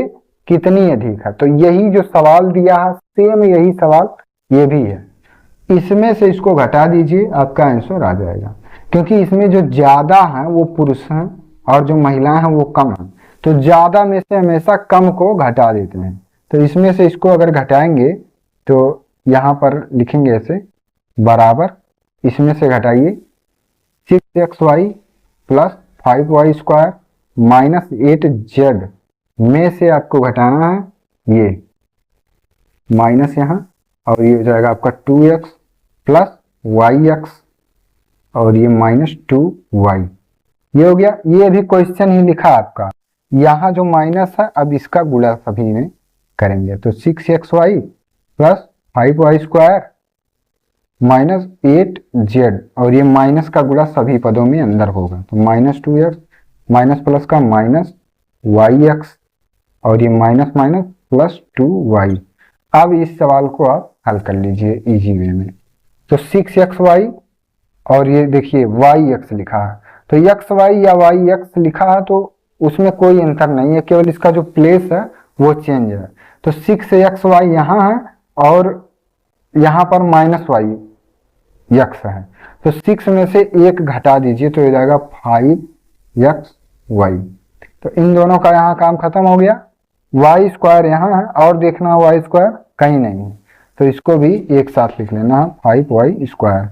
कितनी अधिक है, तो यही जो सवाल दिया है सेम यही सवाल ये भी है। इसमें से इसको घटा दीजिए, आपका आंसर आ जाएगा, क्योंकि इसमें जो ज्यादा है वो पुरुष हैं और जो महिलाएं हैं वो कम हैं, तो ज्यादा में से हमेशा कम को घटा देते हैं। तो इसमें से इसको अगर घटाएंगे तो यहाँ पर लिखेंगे ऐसे, बराबर इसमें से घटाइए 6xy plus 5y square minus 8z में से आपको घटाना है ये माइनस यहाँ, और ये हो जाएगा आपका 2x प्लस yx और ये माइनस 2y, ये हो गया। ये अभी क्वेश्चन ही लिखा आपका, यहाँ जो माइनस है अब इसका गुणा सभी में करेंगे। तो 6xy plus 5y² minus 8z, और ये माइनस का गुणा सभी पदों में अंदर होगा, तो -2x माइनस प्लस का माइनस yx, और ये माइनस माइनस प्लस 2y। अब इस सवाल को आप हल कर लीजिए इजी वे में। तो 6xy और ये देखिए yx लिखा है, तो xy या yx लिखा है तो उसमें कोई अंतर नहीं है, केवल इसका जो प्लेस है वो चेंज है। तो 6xy यहाँ है और यहाँ पर -y है, तो 6 में से 1 घटा दीजिए तो हो जाएगा 5xy। तो इन दोनों का यहाँ काम खत्म हो गया। y² यहाँ है और देखना y² कहीं नहीं है, तो इसको भी एक साथ लिख लेना है 5y²।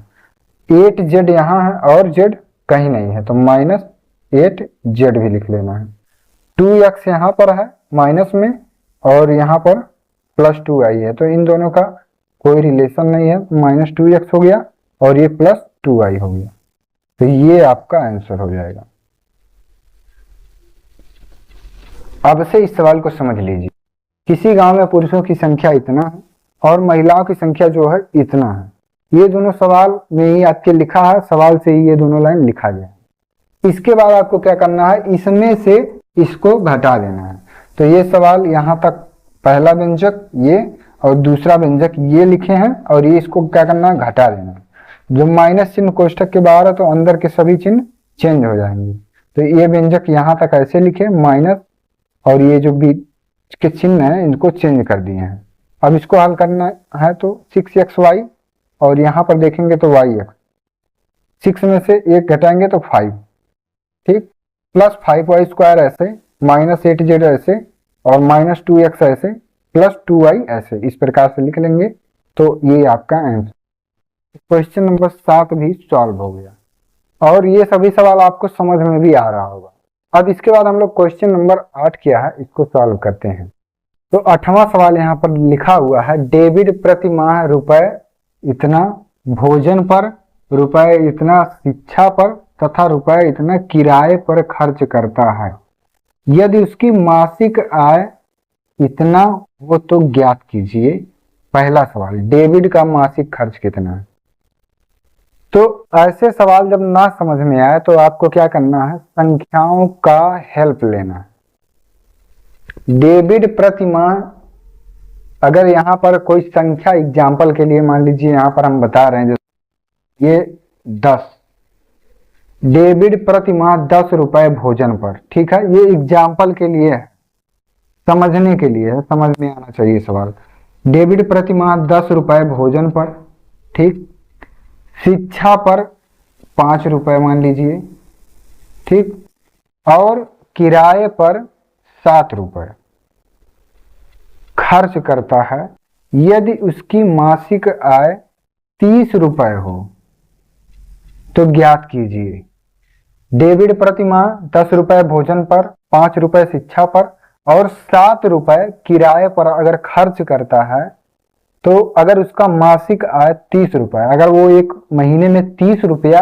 8z यहाँ है और z कहीं नहीं है, तो -8z भी लिख लेना है। 2x यहाँ पर है माइनस में और यहाँ पर +2y है, तो इन दोनों का कोई रिलेशन नहीं है, -2x हो गया और ये +2y हो गया, तो ये आपका आंसर हो जाएगा। अब से इस सवाल को समझ लीजिए। किसी गांव में पुरुषों की संख्या इतना है और महिलाओं की संख्या जो है इतना है। ये दोनों सवाल में ही आपके लिखा है, सवाल से ही ये दोनों लाइन लिखा गया है। इसके बाद आपको क्या करना है, इसमें से इसको घटा देना है। तो ये सवाल यहाँ तक पहला व्यंजक ये और दूसरा व्यंजक ये लिखे हैं और ये इसको क्या करना है, घटा देना है। जो माइनस चिन्ह कोष्ठक के बाहर है तो अंदर के सभी चिन्ह चेंज हो जाएंगे। तो ये व्यंजक यहाँ तक ऐसे लिखे माइनस, और ये जो बीच के चिन्ह है इनको चेंज कर दिए हैं। अब इसको हल करना है तो 6xy और यहाँ पर देखेंगे तो yx, 6 में से 1 घटाएंगे तो 5, ठीक, प्लस 5y² ऐसे, -8z ऐसे और -2x ऐसे, +2y ऐसे, इस प्रकार से लिख लेंगे। तो ये आपका आंसर। क्वेश्चन नंबर 7 भी सॉल्व हो गया और ये सभी सवाल आपको समझ में भी आ रहा होगा। अब इसके बाद हम लोग क्वेश्चन नंबर 8 किया है, इसको सॉल्व करते हैं। तो 8वां सवाल यहाँ पर लिखा हुआ है, डेविड प्रति माह रुपए इतना भोजन पर, रुपए इतना शिक्षा पर तथा रुपए इतना किराए पर खर्च करता है। यदि उसकी मासिक आय इतना हो तो ज्ञात कीजिए। पहला सवाल, डेविड का मासिक खर्च कितना है। तो ऐसे सवाल जब ना समझ में आए तो आपको क्या करना है, संख्याओं का हेल्प लेना है। डेबिट प्रति माह, अगर यहाँ पर कोई संख्या एग्जाम्पल के लिए मान लीजिए यहाँ पर हम बता रहे हैं ये 10, डेबिट प्रति माह 10 रुपए भोजन पर, ठीक है, ये एग्जाम्पल के लिए है, समझने के लिए है, समझ में आना चाहिए सवाल। डेबिट प्रति माह 10 रुपए भोजन पर, ठीक, शिक्षा पर 5 रुपए मान लीजिए, ठीक, और किराए पर 7 रुपए खर्च करता है। यदि उसकी मासिक आय 30 रुपए हो तो ज्ञात कीजिए। डेबिट प्रति माह 10 रुपए भोजन पर, 5 रुपए शिक्षा पर और 7 रुपए किराए पर अगर खर्च करता है, तो अगर उसका मासिक आय 30 रुपए, अगर वो एक महीने में 30 रुपया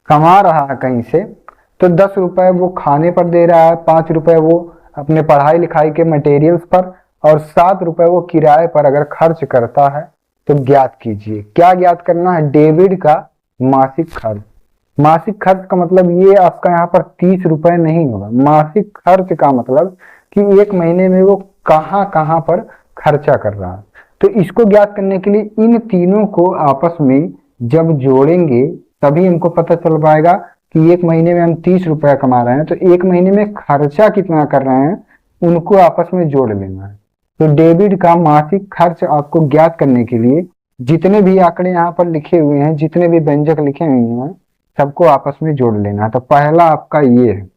कमा रहा है कहीं से, तो 10 रुपए वो खाने पर दे रहा है, 5 रुपए वो अपने पढ़ाई लिखाई के मटेरियल्स पर और 7 रुपए वो किराए पर अगर खर्च करता है, तो ज्ञात कीजिए। क्या ज्ञात करना है, डेबिट का मासिक खर्च। मासिक खर्च का मतलब ये आपका यहाँ पर 30 रुपए नहीं होगा, मासिक खर्च का मतलब कि एक महीने में वो कहाँ कहाँ पर खर्चा कर रहा है। तो इसको ज्ञात करने के लिए इन तीनों को आपस में जब जोड़ेंगे तभी हमको पता चल पाएगा कि एक महीने में हम 30 रुपया कमा रहे हैं, तो एक महीने में खर्चा कितना कर रहे हैं उनको आपस में जोड़ लेना है। तो डेबिट का मासिक खर्च आपको ज्ञात करने के लिए जितने भी आंकड़े यहाँ पर लिखे हुए हैं, जितने भी व्यंजक लिखे हुए हैं, सबको आपस में जोड़ लेना है। तो पहला आपका ये है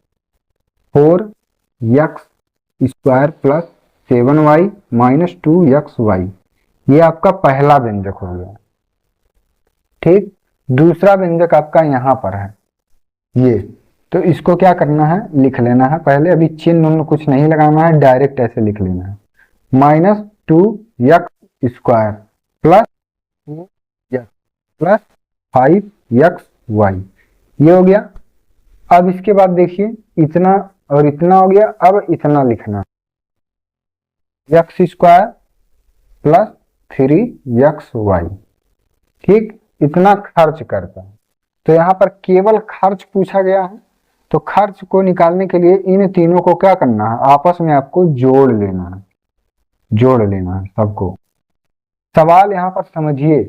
4x² plus 7y minus 2xy, ये आपका पहला व्यंजक हो गया, ठीक। दूसरा व्यंजक आपका यहाँ पर है ये, तो इसको क्या करना है, लिख लेना है पहले, अभी चिन्ह कुछ नहीं लगाना है, डायरेक्ट ऐसे लिख लेना है, -2x² plus 2x plus 5xy, ये हो गया। अब इसके बाद देखिए इतना और इतना हो गया, अब इतना लिखना, एक्स स्क्वायर प्लस 3xy। ठीक, इतना खर्च करता है। तो यहाँ पर केवल खर्च पूछा गया है, तो खर्च को निकालने के लिए इन तीनों को क्या करना है, आपस में आपको जोड़ लेना है, जोड़ लेना है सबको। सवाल यहाँ पर समझिए,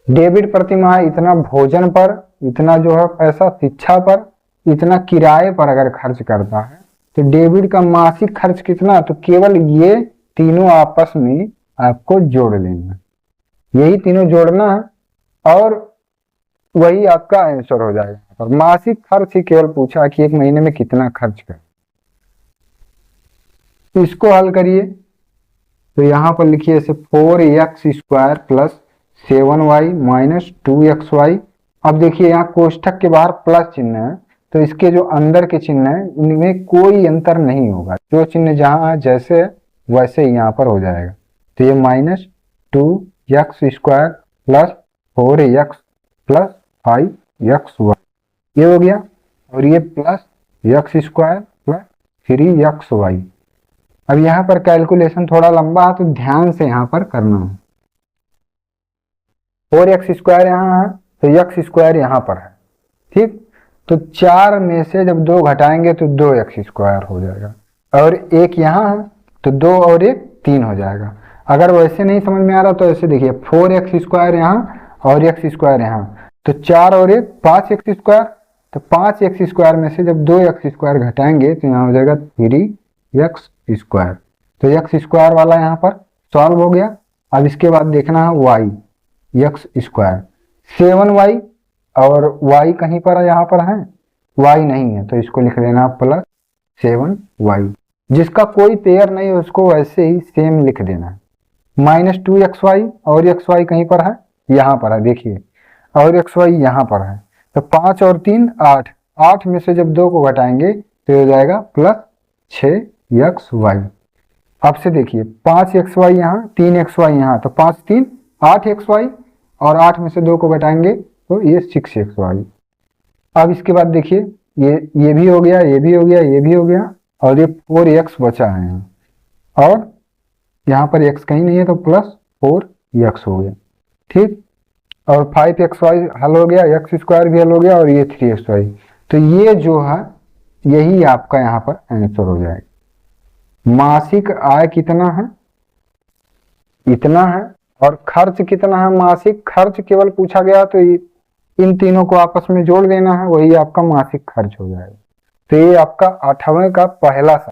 डेबिट प्रतिमाह इतना भोजन पर, इतना जो है पैसा शिक्षा पर, इतना किराए पर अगर खर्च करता है, तो डेबिट का मासिक खर्च कितना, तो केवल ये तीनों आपस में आपको जोड़ लेना है, यही तीनों जोड़ना है और वही आपका आंसर हो जाएगा। पर मासिक खर्च ही केवल पूछा कि एक महीने में कितना खर्च कर। तो इसको हल करिए, तो यहां पर लिखिए ऐसे 4x square plus 7y minus 2xy। अब देखिए यहाँ कोष्ठक के बाहर प्लस चिन्ह है, तो इसके जो अंदर के चिन्ह है इनमें कोई अंतर नहीं होगा, जो चिन्ह जहां जैसे है वैसे ही यहाँ पर हो जाएगा। तो ये minus 2x square plus 4x plus 5xy ये हो गया, और ये plus x square plus 3xy। अब यहाँ पर कैलकुलेशन थोड़ा लंबा है, तो ध्यान से यहाँ पर करना है। 4x स्क्वायर यहाँ है, तो x स्क्वायर यहाँ पर है। ठीक, तो 4 में से जब 2 घटाएंगे तो 2x स्क्वायर हो जाएगा, और एक यहाँ है तो 2 और 1 3 हो जाएगा। अगर वैसे नहीं समझ में आ रहा तो ऐसे देखिए, 4x स्क्वायर यहाँ और x स्क्वायर यहाँ, तो 4 और 1 5x स्क्वायर, तो 5x स्क्वायर में से जब 2x स्क्वायर घटाएंगे तो यहाँ हो जाएगा 3x स्क्वायर। तो x स्क्वायर वाला यहाँ पर सॉल्व हो गया। अब इसके बाद देखना है y, x स्क्वायर 7y, और y कहीं पर यहाँ पर है, y नहीं है, तो इसको लिख लेना प्लस 7y। जिसका कोई पेयर नहीं है उसको वैसे ही सेम लिख देना है। माइनस 2xy, और xy कहीं पर है, यहाँ पर है देखिए, और xy यहाँ पर है, तो 5 और 3 8, 8 में से जब 2 को घटाएंगे तो हो जाएगा प्लस 6xy। अब से देखिए 5xy यहाँ 3xy यहाँ, तो 5 3 8xy, और 8 में से 2 को घटाएंगे तो ये 6xy। अब इसके बाद देखिए ये भी हो गया, ये भी हो गया, ये भी हो गया, और ये 4x बचा है यहाँ, और यहाँ पर x कहीं नहीं है तो प्लस 4x हो गया। ठीक, और 5xy हल हो गया, x स्क्वायर भी हल हो गया, और ये 3xy। तो ये जो है यही आपका यहाँ पर आंसर हो जाएगा। मासिक आय कितना है, इतना है, और खर्च कितना है, मासिक खर्च केवल पूछा गया, तो इन तीनों को आपस में जोड़ देना है, वही आपका मासिक खर्च हो जाएगा। तो ये आपका 8वें का पहला सवाल।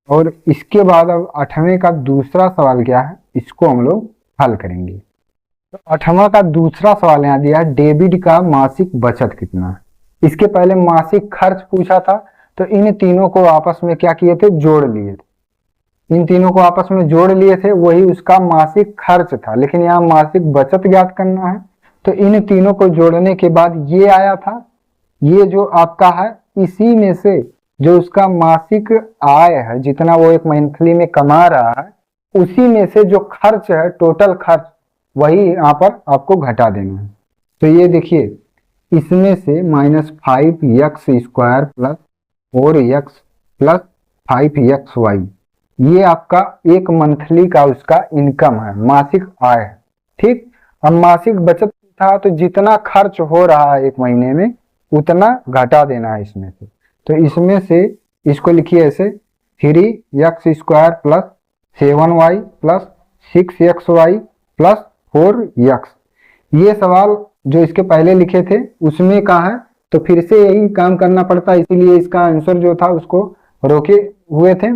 और इसके बाद अब 8वें का दूसरा सवाल क्या है, इसको हम लोग हल करेंगे। तो 8वां का दूसरा सवाल यहाँ दिया है, डेबिट का मासिक बचत कितना है। इसके पहले मासिक खर्च पूछा था, तो इन तीनों को आपस में क्या किए थे, जोड़ लिए थे। इन तीनों को आपस में जोड़ लिए थे, वही उसका मासिक खर्च था, लेकिन यहाँ मासिक बचत ज्ञात करना है। तो इन तीनों को जोड़ने के बाद ये आया था, ये जो आपका है, इसी में से जो उसका मासिक आय है, जितना वो एक मंथली में कमा रहा है, उसी में से जो खर्च है, टोटल खर्च, वही यहाँ पर आपको घटा देना है। तो ये देखिए, इसमें से minus 5x square plus 4x plus 5xy, ये आपका एक मंथली का उसका इनकम है, मासिक आय है। ठीक, अब मासिक बचत था, तो जितना खर्च हो रहा है एक महीने में उतना घटा देना है इसमें से। तो इसमें से इसको लिखिए ऐसे, 3x square plus 7y plus 6xy plus 4x। ये सवाल जो इसके पहले लिखे थे उसमें का है, तो फिर से यही काम करना पड़ता है, इसीलिए इसका आंसर जो था उसको रोके हुए थे।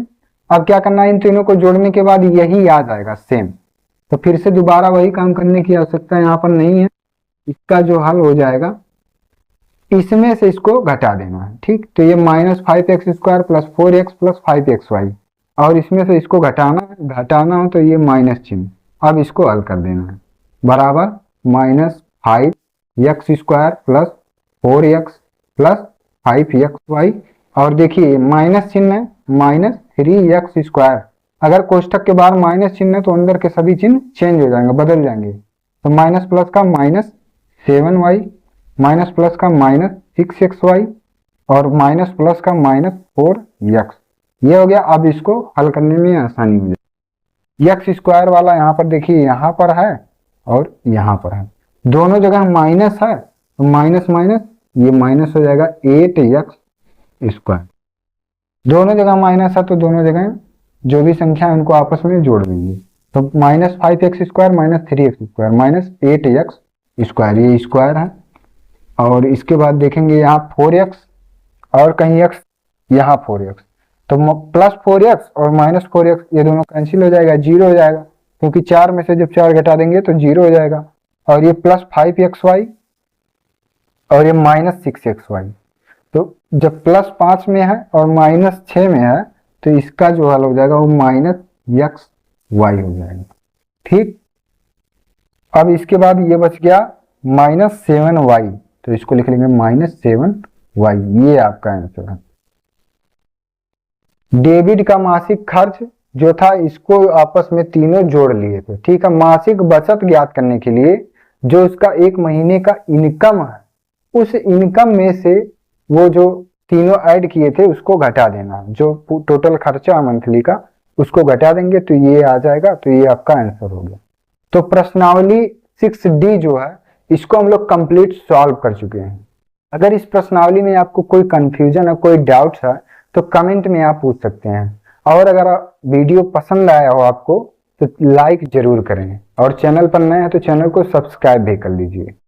अब क्या करना है, इन तीनों को जोड़ने के बाद यही आ जाएगा सेम, तो फिर से दोबारा वही काम करने की आवश्यकता यहाँ पर नहीं है। इसका जो हल हो जाएगा, इसमें से इसको घटा देना है। ठीक, तो ये minus 5x square plus 4x plus 5xy, और इसमें से इसको घटाना है, तो ये माइनस चिन्ह, अब इसको हल कर देना है, बराबर minus 5x square plus 4x plus 5xy, और देखिए माइनस चिन्ह है, माइनस 3x स्क्वायर। अगर कोष्ठक के बाहर माइनस चिन्ह है तो अंदर के सभी चिन्ह चेंज हो जाएंगे, बदल जाएंगे। तो माइनस प्लस का माइनस 7y, माइनस प्लस का माइनस 6xy, और माइनस प्लस का माइनस 4x। ये हो गया। अब इसको हल करने में आसानी हो जाएगी। एक्स स्क्वायर वाला यहाँ पर देखिए, यहाँ पर है और यहाँ पर है, दोनों जगह माइनस है, तो माइनस माइनस ये माइनस हो जाएगा 8x स्क्वायर। दोनों जगह माइनस है तो दोनों जगह जो भी संख्या है उनको आपस में जोड़ देंगे, तो -5x² minus 3x² minus 8x square, ये स्क्वायर है। और इसके बाद देखेंगे यहाँ 4x और कहीं x, यहाँ 4x, तो +4x और -4x ये दोनों कैंसिल हो जाएगा, 0 हो जाएगा, क्योंकि 4 में से जब 4 घटा देंगे तो 0 हो जाएगा। और ये +5xy और ये -6xy, तो जब +5 में है और -6 में है तो इसका जो हल हो जाएगा वो -xy हो जाएगा। ठीक, अब इसके बाद ये बच गया -7y, तो इसको लिख लेंगे -7y, ये आपका आंसर है। डेबिट का मासिक खर्च जो था इसको आपस में तीनों जोड़ लिए थे। ठीक है, मासिक बचत ज्ञात करने के लिए जो उसका एक महीने का इनकम है, उस इनकम में से वो जो तीनों ऐड किए थे उसको घटा देना, जो टोटल खर्चा मंथली का उसको घटा देंगे तो ये आ जाएगा, तो ये आपका आंसर हो गया। तो प्रश्नावली 6D जो है इसको हम लोग कंप्लीट सॉल्व कर चुके हैं। अगर इस प्रश्नावली में आपको कोई कंफ्यूजन है, कोई डाउट्स है तो कमेंट में आप पूछ सकते हैं। और अगर वीडियो पसंद आया हो आपको तो लाइक जरूर करें, और चैनल पर नए हैं तो चैनल को सब्सक्राइब भी कर लीजिए।